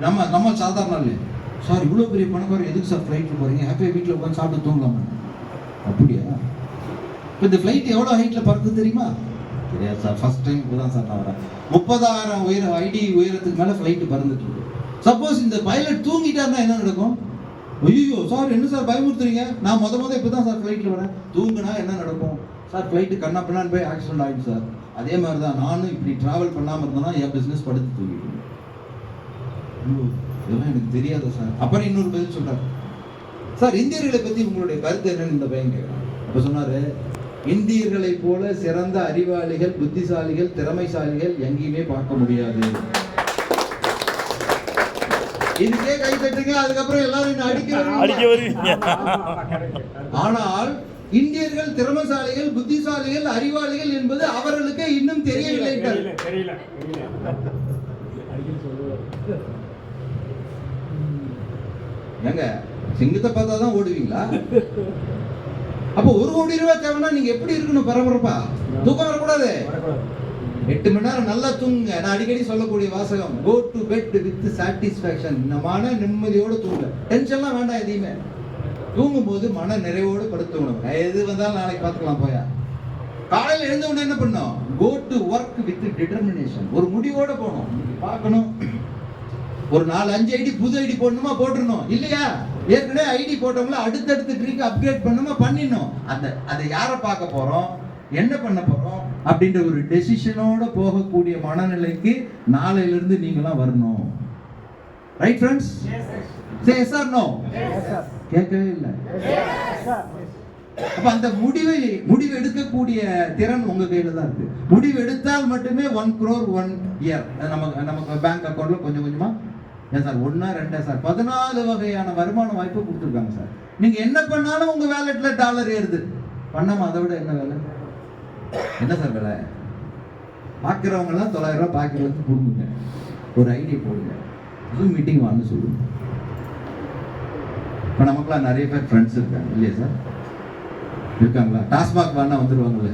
நம்ம நம்ம சாதாரண இல்லையா சார், இவ்வளோ பெரிய பணக்காரர் எதுக்கு சார் ஃப்ளைட்டில் போகிறீங்க, ஹாப்பியாக வீட்டில் உட்காந்து சாப்பிட்டு தூங்கலாமா? அப்படியா? இப்போ இந்த ஃப்ளைட் எவ்வளோ ஹைட்டில் பறக்குது தெரியுமா? தெரியாது சார், ஃபர்ஸ்ட் டைம் இப்போ தான் சார் நான் வரேன். 30,000 ஐடி உயரத்துக்கு மேலே ஃப்ளைட்டு பறந்துட்டு இருக்கு. சப்போஸ் இந்த பைலட் தூங்கிட்டாருன்னா என்ன நடக்கும்? ஐயோ சார், என்ன சார் பயமுறுத்துறீங்க, நான் முத இப்போ தான் சார் ஃப்ளைட்டில் வரேன், தூங்குனா என்ன நடக்கும் சார்? ஃப்ளைட்டு கண்ணா பின்னான்னு போய் ஆக்சிடென்ட் ஆகிடுச்சு சார். அதே மாதிரி தான் நானும் இப்படி ட்ராவல் பண்ணாமல் இருந்தேன்னா என் பிஸ்னஸ் படுத்து தூங்கிடுவேன். இதெல்லாம் எனக்கு தெரியாத சார். அப்புறம் இன்னொரு பதில் சொல்றாரு, சார் இந்தியர்களை பத்தி உங்களுடைய கருத்து என்னன்னு இந்த பையன் கேட்கிறான். அப்ப சொன்னாரு, இந்தியர்களை போல சிறந்த அறிவாளிகள், புத்திசாலிகள், திறமைசாலிகள் எங்கேயுமே பார்க்க முடியாது. இதுக்கே கை தட்டுங்க, அதுக்கப்புறம் எல்லாரும் அடிக்க வருவீங்க. ஆனால் இந்தியர்கள் திறமைசாலிகள், புத்திசாலிகள், அறிவாளிகள் என்பது அவர்களுக்கு இன்னும் தெரியவில்லை. ஏங்க, சிங்கத்தை பார்த்தா தான் ஓடுவீங்களா? அப்போ 1 கோடி ரூபாய் தேவைன்னா நீங்க எப்படி இருக்கணும்? பரபரப்பா தூக்கம் வரக்கூடாது. 8 மணி நேரம் நல்லா தூங்குங்க. நான் அடிக்கடி சொல்லக்கூடிய வாசகம், go to bed with satisfaction. மன நிம்மதியோடு தூங்க, டென்ஷன்லாம் வேண்டாம். எதையுமே தூங்கும்போது மன நிறைவோடு படுத்துக்கணும். எது வந்தாலும் நாளைக்கு பார்த்துக்கலாம் போயா. காலையில் எழுந்த உடனே என்ன பண்ணணும்? Go to work with determination. ஒரு முடிவோட போகணும். பார்க்கணும், ஒரு 4-5 ஐடி புது ஐடி போடணுமா, போட்டுருணும் இல்லையா? ஏற்கனவே ஐடி போட்டவங்கள அடுத்தடுத்து ட்ரீக்கு அப்கிரேட் பண்ணணுமா, பண்ணிடணும். அதை யாரை பார்க்க போறோம், என்ன பண்ண போறோம் அப்படின்ற ஒரு டெசிஷனோட போகக்கூடிய மனநிலைக்கு நாளையிலிருந்து நீங்களாம் வரணும். Right friends? Say yes or no? கேட்கவே இல்லை. அப்ப அந்த முடிவு எடுக்கக்கூடிய திறன் உங்க கையில தான் இருக்கு. முடிவு எடுத்தால் மட்டுமே 1 crore 1 year நமக்கு பேங்க் அக்கௌண்ட்ல கொஞ்சம் கொஞ்சமா. ஏன் சார் 1 2 சார் 14 வகையான வருமான வாய்ப்பு கொடுத்துருக்காங்க சார். நீங்க என்ன பண்ணாலும் உங்க வேலெட்ல டாலர் ஏறுது. பண்ணாம அதை விட என்ன வேலை? என்ன சார் வேலை? பார்க்குறவங்க எல்லாம் 900 ரூபாய் பாக்கெட்ல இருந்து கொடுங்க, ஒரு ஐடியா போடுங்க, ஜூம் மீட்டிங் வான்னு சொல்லுங்க. இப்போ நமக்குலாம் நிறைய பேர் ஃப்ரெண்ட்ஸ் இருக்காங்க இல்லையா சார்? இருக்காங்களா? டாஸ்மாக் வானா வந்துருவாங்களே,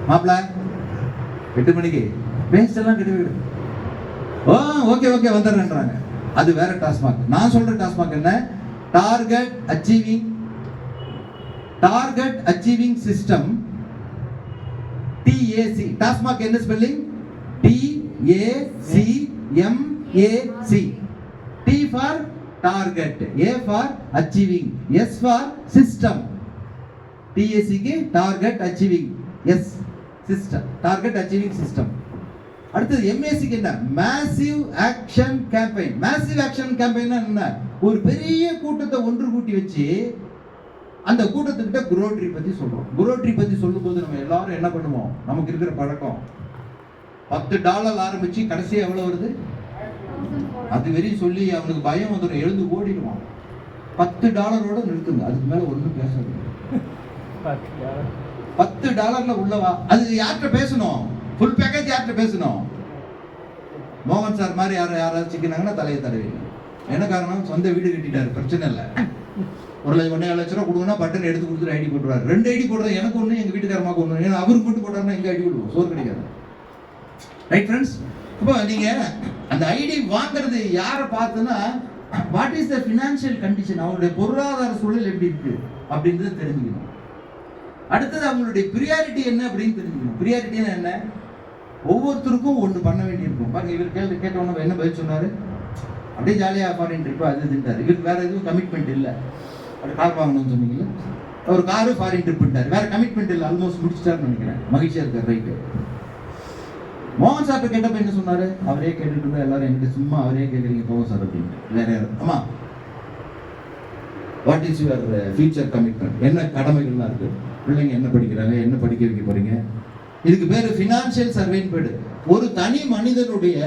மாப்பிள்ள 8 மணிக்கு பேஸ்ட் எல்லாம் கிடையாது. ஓ ஓகே ஓகே வந்துடுறேன்றாங்க. அது வேற டாஸ்மாக். நான் சொல்ற டாஸ்மாக் என்ன? Target achieving system, TAC. TASMAC என்ன spelling? TACMAC. T for target, A for achieving, S for system. TAC க்கு target achieving, S system, target achieving system. அடுத்தது MAC க்கு என்ன? Massive action campaign. Massive action campaign என்ன? ஒரு பெரிய கூட்டத்தை ஒன்று கூட்டி வச்சு அந்த கூட்டத்துக்கிட்ட குரோட்ரி பத்தி சொல்றோம். குரோட்ரி பத்தி சொல்லும்போது நம்ம எல்லாரும் என்ன பண்ணுவோம்? நமக்கு இருக்கிற பழக்கம், $10 ஆரம்பிச்சு கடைசி எவ்வளவு வருது அது வரையும் சொல்லி அவனுக்கு பயம் வந்துடும், எழுந்து ஓடிடுவான். $10 நிறுத்துங்க, அதுக்கு மேல ஒன்றும் பேசாது. $10 உள்ளவா? அது யார்கிட்ட பேசணும்? ஃபுல் பேக்கேஜ் யார்கிட்ட பேசணும்? மோகன் சார் மாதிரி யாராவது சிக்கினாங்கன்னா தலையை தடவிங்க. என்ன காரணம்? சொந்த வீடு கட்டிட்டாரு, பிரச்சனை இல்லை. 1 லட்சம் ரூபா கொடுங்கன்னா பட்டன் எடுத்து கொடுத்துட்டு ஐடி போட்டுருவாரு. 2 ஐடி போடுறது, எனக்கு ஒன்று, எங்க வீட்டுக்காரமாக்கு ஒன்று. ஏன்னா அவருக்கு மட்டும் போட்டாருன்னா எங்க ஐடி விடுவோம், சோறு கிடைக்காது. Right friends? இப்போ நீங்க அந்த ஐடி வாங்குறது யாரை பார்த்துன்னா, what is the financial condition, அவங்களுடைய பொருளாதார சூழல் எப்படி இருக்கு அப்படின்றது தெரிஞ்சுக்கணும். அடுத்தது அவங்களுடைய பிரியாரிட்டி என்ன அப்படின்னு தெரிஞ்சுக்கணும். பிரியாரிட்டினா என்ன? ஒவ்வொருத்தருக்கும் ஒன்று பண்ண வேண்டியிருக்கும். பாருங்க, இவர் கேட்டவன என்ன பதில் சொன்னாரு? அப்படியே ஜாலியாக ஃபாரின் ட்ரிப் அது இதுன்ட்டார். இவருக்கு வேற எதுவும் கமிட்மெண்ட் இல்லை. அப்படி கார் வாங்கணும்னு சொன்னீங்களா, ஒரு காரு ஃபாரின் ட்ரிப்ட்டார், வேற கமிட்மெண்ட் இல்லை, ஆல்மோஸ்ட் முடிச்சிட்டாருன்னு நினைக்கிறேன், மகிழ்ச்சியா இருக்கார். ரைட்டு. மோகன் சார் கேட்டப்ப என்ன சொன்னாரு? அவரே கேட்டுட்டு இருந்தா எல்லாரும் என்கிட்ட சும்மா அவரே கேட்குறீங்க போக சார் அப்படின்னு. வேற யாரும் ஆமா, what is your future commitment? என்ன கடமைகள்லாம் இருக்கு? பிள்ளைங்க என்ன படிக்கிறாங்க, என்ன படிக்க வைக்க போறீங்க? இதுக்கு பேரு ஃபினான்ஷியல் சர்வேன்னு பேரு. ஒரு தனி மனிதனுடைய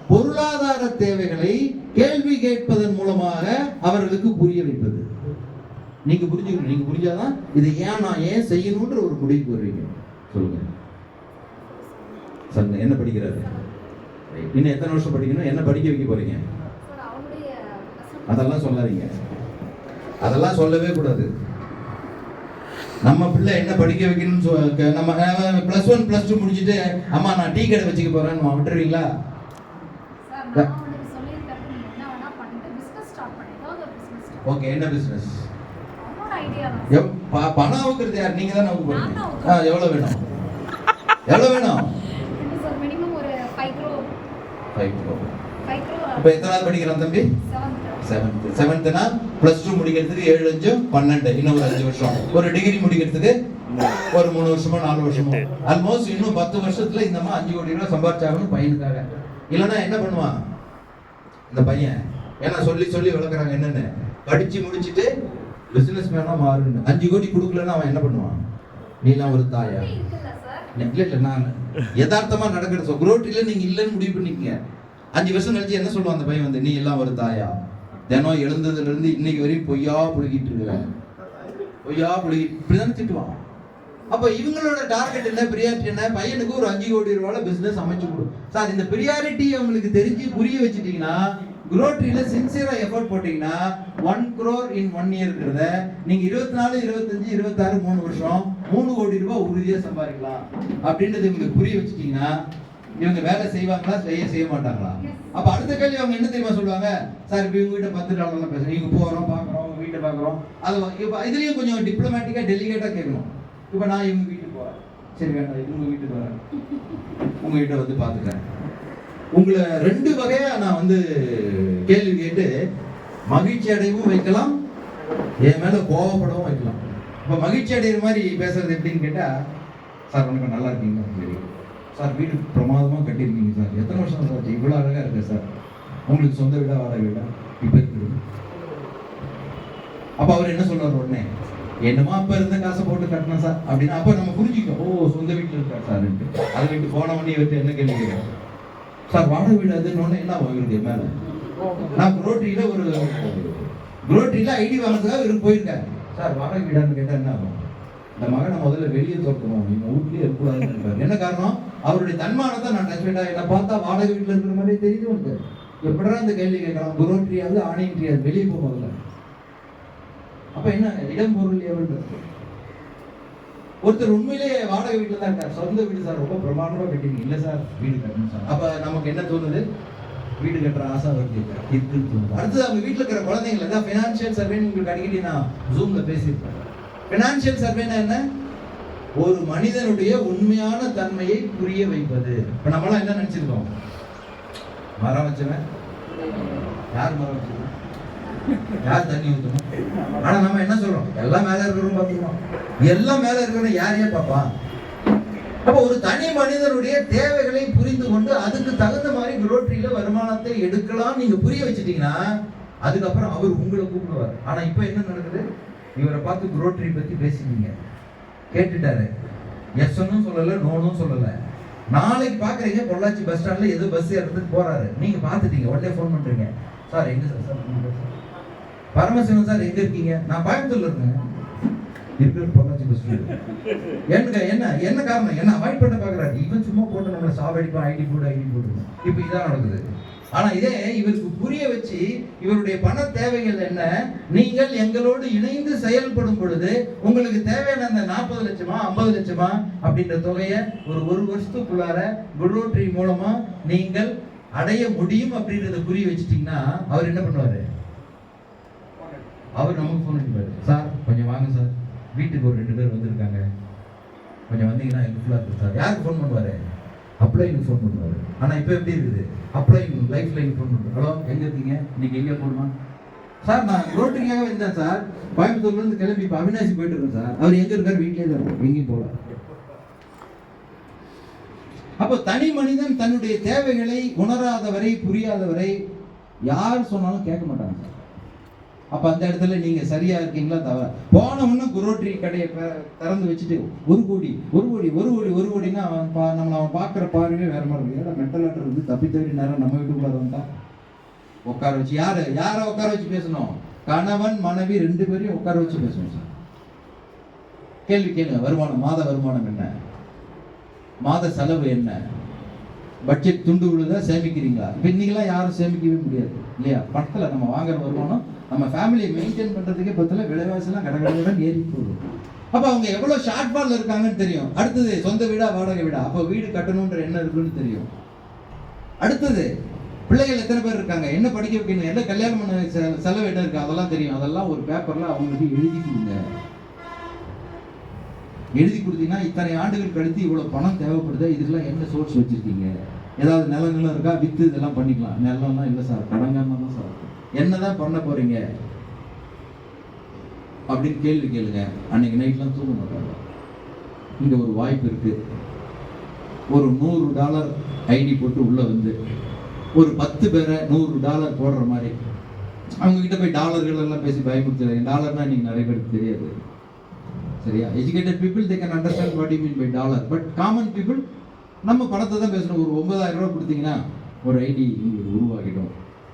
பொருளாதார தேவைகளை கேள்வி கேட்பதன் மூலமாக அவர்களுக்கு புரிய வைப்பது. நீங்க புரிஞ்சுக்கணும். நீங்க புரிஞ்சாதான் இது நான் ஏன் செய்யணும்ன்ற ஒரு முடிவுக்கு வருவீங்க. சொல்லுங்க சார், என்ன படிக்கிறாரு, இன்னும் எத்தனை வருஷம் படிக்கணும், என்ன படிக்க வைக்க போறீங்க? அதெல்லாம் சொல்லாதீங்க, அதெல்லாம் சொல்லவே கூடாது. நம்ம பிள்ளை என்ன படிக்க வைக்கணும்னு நம்ம +1 +2 முடிச்சுட்டு அம்மா நான் டீ கடை வச்சுக்க போறேன்னு விட்டுருவீங்களா? ஓகே, என்ன பிசினஸ்? அவனோட ஐடியா தான். பணம் அவுக்குறது யார்? நீங்க தான் அவுக்க போறீங்க. எவ்வளவு வேணும்? எவ்வளவு வேணும்? சார் மினிமம் ஒரு 5 crore. 5 crore. 5 crore. இப்போ எத்தனாவது படிக்கிறான் தம்பி? 7th. னா +2 முடிக்கிறதுக்கு 7 5 12, இன்னும் ஒரு 5 வருஷம். ஒரு டிகிரி முடிக்கிறதுக்கு ஒரு 3 வருஷமோ 4 வருஷமோ, ஆல்மோஸ்ட் இன்னும் 10 வருஷத்துல இந்த அம்மா 5 கோடி ரூபாய் சம்பாதிச்சாகணும் பையனுக்காக. இல்லைன்னா என்ன பண்ணுவான் இந்த பையன்? ஏன்னா சொல்லி சொல்லி வளர்க்குறாங்க என்னன்னு, படிச்சு முடிச்சுட்டு பிசினஸ் மேனா மாறுன்னு. 5 கோடி கொடுக்கலன்னா அவன் என்ன பண்ணுவான்? நீலாம் ஒரு தாயா? இல்ல, நான் யதார்த்தமா நடக்கிறது. குரோட்டில நீங்க இல்லைன்னு முடிவு பண்ணிக்கங்க. 5 வருஷம் கழிச்சு என்ன சொல்லுவான் அந்த பையன் வந்து, நீ எல்லாம் ஒரு தாயா? தினம் எழுந்ததுல இருந்து இன்னைக்கு வரையும் பொய்யா புழுகிட்டு இருக்கிற, பொய்யா புழுகி, இப்படிதானே திட்டுவான். அப்ப இவங்களோட டார்கெட் என்ன, பிரியாரிட்டி என்ன? பையனுக்கு ஒரு 5 கோடி ரூபாய் பிசினஸ் அமைச்சு கொடு சார். இந்த பிரியாரிட்டி உங்களுக்கு தெரிஞ்சு புரிய வச்சுட்டீங்கன்னா, குரோட்ரியில சின்சியரா எஃபோர்ட் போட்டீங்கன்னா 1 crore in 1 yearங்கிறத நீங்க 24 25 26 3 வருஷம் 3 கோடி ரூபாய் உறுதியா சம்பாதிக்கலாம் அப்படின்றது உங்களுக்கு புரிய வச்சுட்டீங்கன்னா, இவங்க வேலை செய்வாங்களா செய்ய மாட்டாங்களா? அப்ப அடுத்த கேள்வி அவங்க என்ன தெரியுமா சொல்லுவாங்க? சார் இப்ப இவங்க கிட்ட $10 பேசுறோம், இவங்க போறோம் பாக்குறோம், உங்க வீட்டை பாக்குறோம். அது இப்ப இதுலயும் கொஞ்சம் டிப்ளமேட்டிக்கா டெலிகேட்டா கேட்கணும். இப்ப நான் இவங்க வீட்டுக்கு போறேன், சரி வேண்டாம் இவங்க வீட்டுக்கு வரேன், உங்க வீட்டை வந்து பாத்துக்கிறேன். உங்களை 2 வகையா நான் வந்து கேள்வி கேட்டு மகிழ்ச்சி அடையவும் வைக்கலாம், என் மேல கோவப்படவும் வைக்கலாம். இப்ப மகிழ்ச்சி அடைகிற மாதிரி பேசுறது எப்படின்னு கேட்டா, சார் வணக்கம், நல்லா இருக்கீங்க? சரி சார், வீடு பிரமாதமா கட்டியிருக்கீங்க சார், எத்தனை வருஷம் சார்? இவ்வளவு அழகா இருக்கு சார். உங்களுக்கு சொந்த வீடா வாடகை வீடா? இப்ப இருக்குது. அப்ப அவர் என்ன சொல்றாரு உடனே? என்னமோ அப்ப இருந்த காசை போட்டு கட்டணும் சார் அப்படின்னா, அப்ப நம்ம புரிஞ்சுக்கோ, ஓ சொந்த வீட்டுல இருக்காரு சார். அதை விட்டு போன உடனே இவர்கிட்ட என்ன கேள்வி கேட்கிறோம்? சார் வாடகை வீடு அதுன்னு என்ன வாங்குறது மேல? நான் குரோட்ரியில ஐடி வாங்குறதுக்காக இவருக்கு போயிருக்கேன். சார் வாடகை வீடான்னு கேட்டா என்ன ஆகும்? இந்த மகனை முதல்ல வெளியே தோற்கணும், நீங்க வீட்லயே இருக்கக்கூடாதுன்னு இருக்காரு. என்ன காரணம்? அவருடைய தன்மானத்தை நான் டச் பண்ணா, என்ன பார்த்தா வாடகை வீட்டுல இருக்கிற மாதிரி தெரியுது உனக்கு. எப்படா இந்த கேள்வி கேட்கலாம்? குரோட்ரியாவது ஆணையின்றியாது, வெளியே போக முதல்ல. அப்ப என்ன இடம் பொருள் எவ்வளவு? ஒருத்தர் உண்மையிலேயே வாடகை வீட்டுல தான் இருக்கார், சொந்த வீடு சார் ரொம்ப பிரமாண்டமா கட்டிருக்கீங்க. இல்ல சார் வீடு கட்டணும் சார். அப்ப நமக்கு என்ன தோணுது? வீடு கட்டுற ஆசை வருது, இருக்குன்னு தோணுது. அடுத்தது அவங்க வீட்டுல இருக்கிற குழந்தைங்களை தான் ஃபினான்ஷியல் சர்வேன்னு உங்களுக்கு அடிக்கடி நான் ஜூம்ல பேசியிருப்பேன். ஃபினான்ஷியல் சர்வேனா என்ன? ஒரு மனிதனுடைய உண்மையான தன்மையை புரிய வைப்பது. இப்ப நம்மளாம் என்ன நினைச்சிருக்கோம்? மரம் வச்சவன் யார்? மரம் வச்சவன் யார்? தண்ணி ஊற்றணும். ஆனா நம்ம என்ன சொல்றோம்? எல்லாம் மேல இருக்கிறவங்க பார்த்துக்கணும். எல்லாம் மேல இருக்கிறவங்க யாரையே பார்ப்பான்? அப்ப ஒரு தனி மனிதனுடைய தேவைகளை புரிந்து கொண்டு அதுக்கு தகுந்த மாதிரி குரோட்ரியில வருமானத்தை எடுக்கலாம் நீங்க புரிய வச்சுட்டீங்கன்னா, அதுக்கப்புறம் அவர் உங்களை கூப்பிடுவார். ஆனா இப்ப என்ன நடக்குது? இவரை பார்த்து குரோட்ரி பத்தி பேசிட்டீங்க, கேட்டுட்டாரு, எஸ்னும் சொல்லல நோனும் சொல்லல. நாளைக்கு பாக்குறீங்க பொள்ளாச்சி பஸ் ஸ்டாண்ட்ல ஏதோ பஸ் ஏறதுக்கு போறாரு, நீங்க பாத்துட்டீங்க, உடனே போன் பண்றீங்க, சார் எங்க சார்? பரமசிவன் சார் எங்க இருக்கீங்க? நான் கோயம்புத்தூர்ல இருக்கேன். இருக்கிற பொள்ளாச்சி பஸ் ஸ்டாண்ட். என்ன காரணம்? என்ன அவாய்ட் பண்ண பாக்குறாரு. இவன் சும்மா போட்டு நம்மள சாவடிப்பான், ஐடி போடு. இப்ப இதான் நடக்குது. ஆனா இதே இவருக்கு புரிய வச்சு, இவருடைய பண தேவைகள் என்ன, நீங்கள் எங்களோடு இணைந்து செயல்படும் பொழுது உங்களுக்கு தேவையான அந்த 40 லட்சமா 50 லட்சமா அப்படின்ற தொகையை ஒரு வருஷத்துக்குள்ளார குரோட்ரி மூலமா நீங்கள் அடைய முடியும் அப்படின்றத புரிய வச்சுட்டீங்கன்னா, அவர் என்ன பண்ணுவாரு? அவர் நமக்கு போன் அடிப்பாரு, சார் கொஞ்சம் வாங்க சார், வீட்டுக்கு ஒரு 2 பேர் வந்திருக்காங்க, கொஞ்சம் வந்தீங்கன்னா ஹெல்ப்ஃபுல்லா இருக்கு சார். யாருக்கு ஃபோன் பண்ணுவாரு? அப்ளைனுக்கு ஃபோன் பண்ணுவாரு. ஆனா இப்ப எப்படி இருக்குது? அப்ளைன் லைஃப் லைன் ஃபோன் பண்ணுவாரு. ஹலோ எங்க இருக்கீங்க? இன்னைக்கு எங்க போடுமா சார்? நான் ரோட்டுக்காக வந்தேன் சார், கோயம்புத்தூர்ல இருந்து கிளம்பி இப்ப அவினாசி போயிட்டு இருக்கேன் சார். அவர் எங்க இருக்காரு? வீட்லயே தான் இருக்காரு, எங்கேயும் போல. அப்போ தனி மனிதன் தன்னுடைய தேவைகளை உணராதவரை, புரியாதவரை யார் சொன்னாலும் கேட்க மாட்டாங்க சார். அப்ப அந்த இடத்துல நீங்க சரியா இருக்கீங்களா தவிர போன உடனே குரோட்ரி கடையை திறந்து வச்சுட்டு 1 கோடினா நம்மள அவன் பாக்குற பார்வையே வேற மாதிரி இருக்கு. ஏன்னா மென்டல் ஆர்டர் வந்து தப்பி தவறி நேரம் நம்ம வீட்டுக்குள்ள வந்தா உட்கார வச்சு யார உட்கார வச்சு பேசணும்? கணவன் மனைவி 2 பேரையும் உட்கார வச்சு பேசணும் சார். கேள்வி கேளுங்க, வருமானம், மாத வருமானம் என்ன, மாத செலவு என்ன, பட்ஜெட் துண்டு விழுதா, சேமிக்கிறீங்களா? இப்ப இன்னைக்கெல்லாம் யாரும் சேமிக்கவே முடியாது இல்லையா? பணத்துல நம்ம வாங்குற வருமானம் நம்ம ஃபேமிலியை மெயின்டைன் பண்றதுக்கே பத்தல, விலைவாசிலாம் கடகடன் ஏறி போகுது. அப்ப அவங்க எவ்வளவு ஷார்ட் ஃபால்ல இருக்காங்கன்னு தெரியும். அடுத்தது சொந்த வீடா வாடகை வீடா? அப்ப வீடு கட்டணும்ன்ற என்ன இருக்குன்னு தெரியும். அடுத்தது பிள்ளைகள் எத்தனை பேர் இருக்காங்க, என்ன படிக்க வைக்கணும், என்ன கல்யாணம் பண்ண செலவு என்ன இருக்கு, அதெல்லாம் தெரியும். அதெல்லாம் ஒரு பேப்பர்ல அவங்களுக்கு எழுதி கொடுங்க. எழுதி கொடுத்தீங்கன்னா இத்தனை ஆண்டுகள் கழித்து இவ்வளவு பணம் தேவைப்படுது, இதுக்கெல்லாம் என்ன சோர்ஸ் வச்சிருக்கீங்க, ஏதாவது நிலம் இருக்கா, வித்து இதெல்லாம் பண்ணிக்கலாம். நிலம்லாம் இல்லை சார், கடங்காம தான் சார், என்னதான் பண்ண போறீங்க அப்படின்னு கேள்வி கேளுங்க. அன்னைக்கு நைட்லாம் தூங்க மாட்டாங்க. இங்க ஒரு வாய்ப்பு இருக்கு. ஒரு $100 ஐடி போட்டு உள்ள வந்து ஒரு 10 பேரை $100 போடுற மாதிரி அவங்க கிட்ட போய் டாலர்கள் எல்லாம் பேசி பயமுறுத்துறாங்க. டாலர்னா இன்னைக்கு நிறைய பேருக்கு தெரியாது, சரியா? Educated people they can understand what you mean by dollar. But common people நம்ம பணத்தை தான் பேசணும். ஒரு 9000 ரூபா கொடுத்தீங்கன்னா ஒரு ஐடி உங்களுக்கு உருவாக்கிடும்.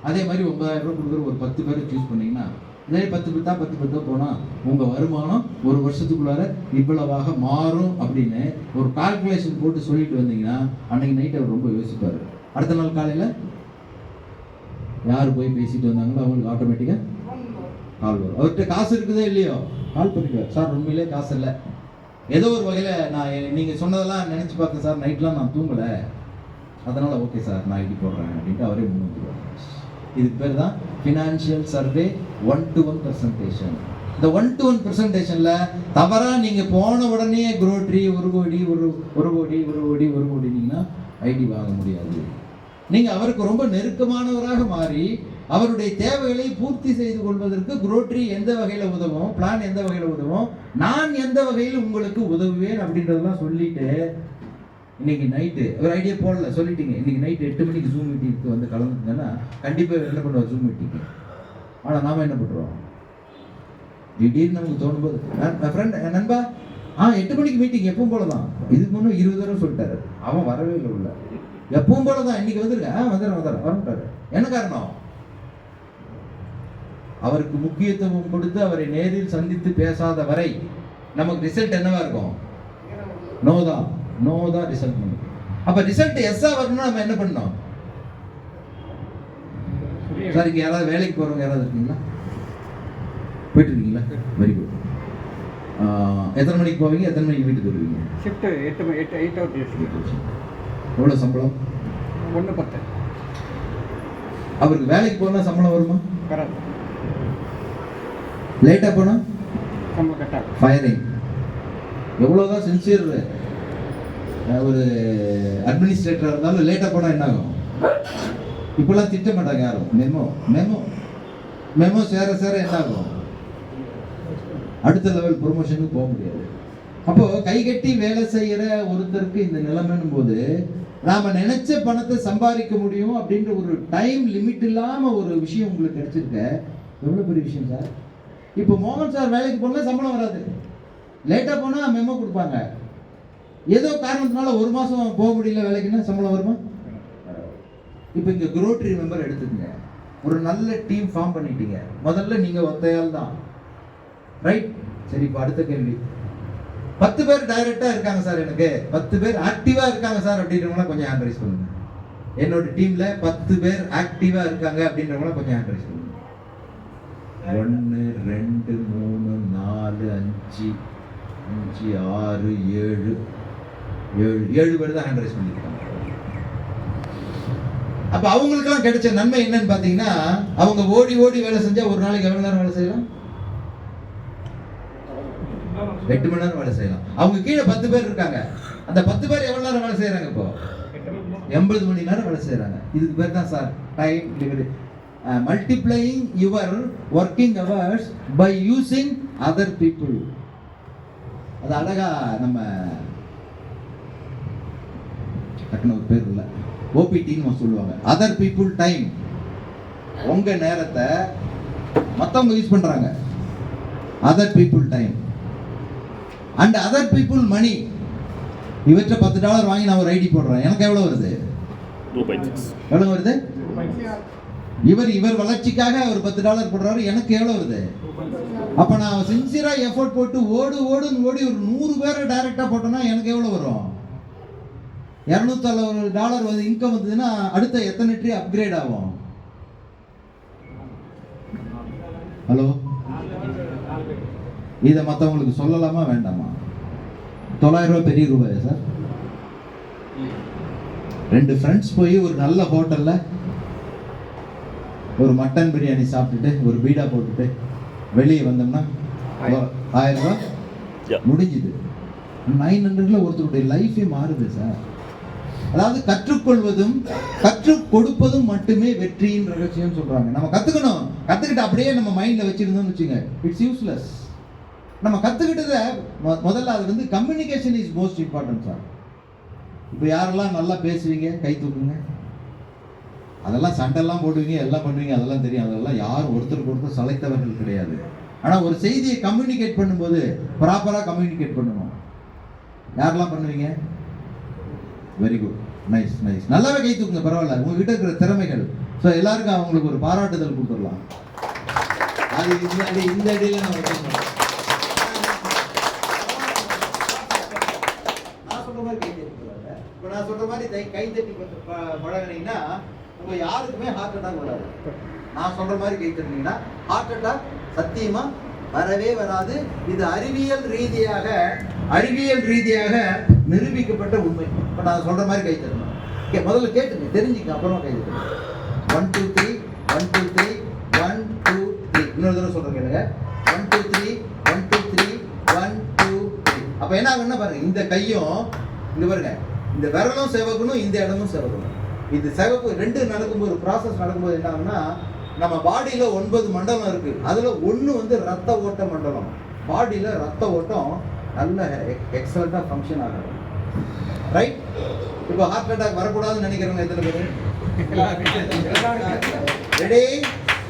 அதே மாதிரி 9000 ரூபா கொடுக்குற ஒரு 10 பேரை சூஸ் பண்ணீங்கன்னா இதே 10 போனால் உங்கள் வருமானம் ஒரு வருஷத்துக்குள்ளார இவ்வளவாக மாறும் அப்படின்னு ஒரு கால்குலேஷன் போட்டு சொல்லிட்டு வந்தீங்கன்னா அன்னைக்கு நைட் அவர் ரொம்ப யோசிப்பார். அடுத்த நாள் காலையில் யார் போய் பேசிட்டு வந்தாங்களோ அவங்களுக்கு ஆட்டோமேட்டிக்காக கால் வரும். அவர்கிட்ட காசு இருக்குதோ இல்லையோ கால் பண்ணிக்குவார். சார் உண்மையிலே காசு இல்லை, ஏதோ ஒரு வகையில் நான் நீங்கள் சொன்னதெல்லாம் நினச்சி பார்த்தேன் சார், நைட்லாம் நான் தூங்கலை, அதனால் ஓகே சார் நான் ஐடி போடுறேன் அப்படின்ட்டு அவரே முன்னுக்குவார். இதுக்கு பேர் தான் ஃபினான்ஷியல் சர்வே 1-to-1 ப்ரெசன்டேஷன். இந்த 1-to-1 ப்ரெசன்டேஷனில் தவறாக நீங்கள் போன உடனே குரோட்ரி 1 கோடினீங்கன்னா ஐடி வாங்க முடியாது. நீங்கள் அவருக்கு ரொம்ப நெருக்கமானவராக மாறி அவருடைய தேவைகளை பூர்த்தி செய்து கொள்வதற்கு குரோட்ரி எந்த வகையில் உதவும், பிளான் எந்த வகையில் உதவும், நான் எந்த வகையில் உங்களுக்கு உதவுவேன் அப்படின்றதெல்லாம் சொல்லிட்டு இன்னைக்கு நைட்டு ஒரு ஐடியா போடல சொல்லிட்டீங்க. இன்னைக்கு நைட்டு 8 மணிக்கு ஜூம் மீட்டிங்க்கு வந்து கலந்துங்கன்னா கண்டிப்பாக என்ன பண்ணுவோம் ஜூம் மீட்டிங்கு. ஆனால் நாம என்ன பண்ணுறோம், திடீர்னு நமக்கு தோணும்போது ஃப்ரெண்ட் நண்பா 8 மணிக்கு மீட்டிங் எப்பவும் போல தான், இதுக்கு முன்னே 20 தடவை சொல்லிட்டாரு, அவன் வரவே இல்லை உள்ள, எப்பவும் போல தான் இன்னைக்கு வந்துருக்கேன் வரமாட்டாரு. என்ன காரணம்? அவருக்கு முக்கியத்துவம் கொடுத்து அவரை நேரில் சந்தித்து பேசாத வரை நமக்கு ரிசல்ட் என்னவா இருக்கும்? நோ தான் ரிசல்ட் பண்ணும். அப்ப ரிசல்ட் எஸ்ஸா வரணும்னா நம்ம என்ன பண்ணணும்? சார் இங்க யாராவது வேலைக்கு போறவங்க யாராவது இருக்கீங்களா? போயிட்டு இருக்கீங்களா? Very good. எத்தனை மணிக்கு போவீங்க, எத்தனை மணிக்கு வீட்டுக்கு வருவீங்க? Shift 8 hours. எவ்வளவு சம்பளம்? 1.10. அவருக்கு வேலைக்கு போனா சம்பளம் வருமா? கரெக்ட். லேட்டா போனா சம்பளம் கரெக்டாக ஃபயரிங். எவ்வளோதான் சின்சியர் ஒரு அட்மினிஸ்ட்ரேட்டராக இருந்தாலும் லேட்டாக போனால் என்ன ஆகும்? இப்போல்லாம் திட்ட மாட்டாங்க யாரும். மெமோ சேர என்ன ஆகும்? அடுத்த லெவல் ப்ரொமோஷனுக்கு போக முடியாது. அப்போ கை கட்டி வேலை செய்யற ஒருத்தருக்கு இந்த நிலைமைன்னும் போது நாம நினைச்ச பணத்தை சம்பாதிக்க முடியும் அப்படின்ற ஒரு டைம் லிமிட் இல்லாம ஒரு விஷயம் உங்களுக்கு கிடைச்சிருக்க எவ்வளவு பெரிய விஷயம் சார். இப்போ மோகன் சார் வேலைக்கு போனா சம்பளம் வராது, லேட்டா போனா மெமோ கொடுப்பாங்க. ஏதோ காரணத்தினால ஒரு மாசம் போக முடியல வேலைக்குன்னா சம்பளம் வருமா? இப்போ இங்க குரோட்ரி மெம்பர் எடுத்துக்கங்க, ஒரு நல்ல டீம் ஃபார்ம் பண்ணிட்டீங்க. முதல்ல நீங்க ஒத்தையால் தான், ரைட்? சரி, இப்போ அடுத்த கேள்வி, 10 பேர் டைரக்டா இருக்காங்க சார், எனக்கு 10 பேர் ஆக்டிவா இருக்காங்க சார் அப்படின்றவங்கள கொஞ்சம் ஹேண்ட் ரைஸ் பண்ணுங்க. என்னோட டீம்ல 10 பேர் ஆக்டிவா இருக்காங்க அப்படின்றவங்கள கொஞ்சம் ஹேண்ட் ரைஸ் பண்ணுங்க. 1 2 3 4 5 6 7 பேர் தான் ஹேண்ட் ரைஸ் பண்ணிருக்காங்க. அப்ப அவங்களுக்கெல்லாம் கிடைச்ச நன்மை என்னன்னு பாத்தீங்கன்னா, அவங்க ஓடி வேலை செஞ்சா ஒரு நாளைக்கு எவ்வளவு நேரம் வேலை செய்யலாம்? 8 மணி நேரம் வேலை செய்யலாம். அவங்க கீழே 10 பேர் இருக்காங்க, அந்த 10 பேர் எவ்வளவு நேரம் வேலை செய்யறாங்க? இப்போ 80 மணி நேரம் வேலை செய்யறாங்க. இதுக்கு பேர் தான் sir time delivery. Multiplying your working hours by using other people. அது அழகா நம்ம டக்குனு ஒரு பேர் இல்லை, ஓபிடின்னு சொல்லுவாங்க, அதர் பீப்புள் டைம். உங்க நேரத்தை மற்றவங்க யூஸ் பண்றாங்க, other people time and other people money. இவற்றை $10 வாங்கி நான் ஒரு ஐடி போடுறேன், எனக்கு எவ்வளவு வருது? எவ்வளவு வருது? இவர் வளர்ச்சிக்காக ஒரு $10 போடுறாரு, எனக்கு எவ்வளவு வருது? அப்ப நான் சின்சியரா எஃபோர்ட் போட்டு ஓடி ஒரு 100 பேரை டைரக்டா போட்டோம்னா எனக்கு எவ்வளவு வரும்? $260 வந்து இன்கம் வந்ததுன்னா அடுத்த எத்தனை ட்ரீ அப்கிரேட் ஆகும்? ஹலோ, இதை மற்றவங்களுக்கு சொல்லலாமா வேண்டாமா? $900 பெரிய ரூபாயா சார்? 2 ஃப்ரெண்ட்ஸ் போய் ஒரு நல்ல ஹோட்டல்ல ஒரு மட்டன் பிரியாணி சாப்பிட்டுட்டு ஒரு பீடா போட்டுட்டு வெளியே வந்தோம்னா 1000 ரூபாய் முடிஞ்சுது. 900ல ஒருத்தருடைய லைஃபே மாறுது சார். அதாவது கற்றுக்கொள்வதும் கற்றுக் கொடுப்பதும் மட்டுமே வெற்றியின் ரகசியம் சொல்றாங்க. நம்ம கத்துக்கணும், கத்துக்கிட்டு அப்படியே நம்ம மைண்ட்ல வச்சிருந்தோம்னு வச்சுங்க, இட்ஸ் யூஸ்லெஸ். நம்ம கத்துக்கிட்டத முதல்ல அது வந்து communication is most important sir. இப்போ யாரெல்லாம் நல்லா பேசுவீங்க கை தூக்குங்க. அதெல்லாம் சண்டெல்லாம் போடுவீங்க, எல்லாம் பண்ணுவீங்க, அதெல்லாம் தெரியும். அதெல்லாம் யாரும் ஒருத்தருக்கு ஒருத்தர் சளைத்தவர்கள் கிடையாது. ஆனால் ஒரு செய்தியை கம்யூனிகேட் பண்ணும்போது ப்ராப்பராக கம்யூனிகேட் பண்ணணும். யாரெல்லாம் பண்ணுவீங்க? வெரி குட், நைஸ் நைஸ், நல்லாவே கை தூக்குங்க, பரவாயில்ல. உங்ககிட்ட இருக்கிற திறமைகள். ஸோ எல்லாருக்கும் அவங்களுக்கு ஒரு பாராட்டுதல் கொடுத்துடலாம். அது இந்த அடியில் நம்ம வைக்கணும். நான் சொல்ற மாதிரி கை தட்டி, இப்போ நான் சொல்ற மாதிரி கை தட்டி பழகினீங்கன்னா உங்க யாருக்குமே ஹார்ட் அட்டாக் வராது. நான் சொல்ற மாதிரி கை தட்டினீங்கன்னா ஹார்ட் அட்டாக் சத்தியமா வரவே வராது. இது அறிவியல் ரீதியாக நிரூபிக்கப்பட்ட உண்மை. இப்போ நான் சொல்ற மாதிரி கை தட்டணும். முதல்ல கேட்டுங்க, தெரிஞ்சுக்க, அப்புறமா கை தட்டணும். 1 2 3 1 2 3 1 2 3. இன்னொரு தடவை சொல்றேன் கேளுங்க. 1 2 3 1 2 3 1 2 3. அப்ப என்ன ஆகும்னா பாருங்க, இந்த கையும் இங்க பாருங்க, இந்த விரலும் செவக்கணும், இந்த இடமும் செவக்கணும். இது செவப்பு ரெண்டு நடக்கும்போது, ப்ராசஸ் நடக்கும்போது என்ன ஆகும்னா, நம்ம பாடியில 9 மண்டலம் இருக்கு. அதுல ஒண்ணு வந்து ரத்த ஓட்ட மண்டலம். பாடியில ரத்த ஓட்டம் நல்ல எக்ஸலண்டா ஃபங்க்ஷன் ஆகும். ரைட்? இப்போ ஹார்ட் அட்டாக் வரக்கூடாதுன்னு நினைக்கிறவங்க எத்தனை பேர்? ரெடி?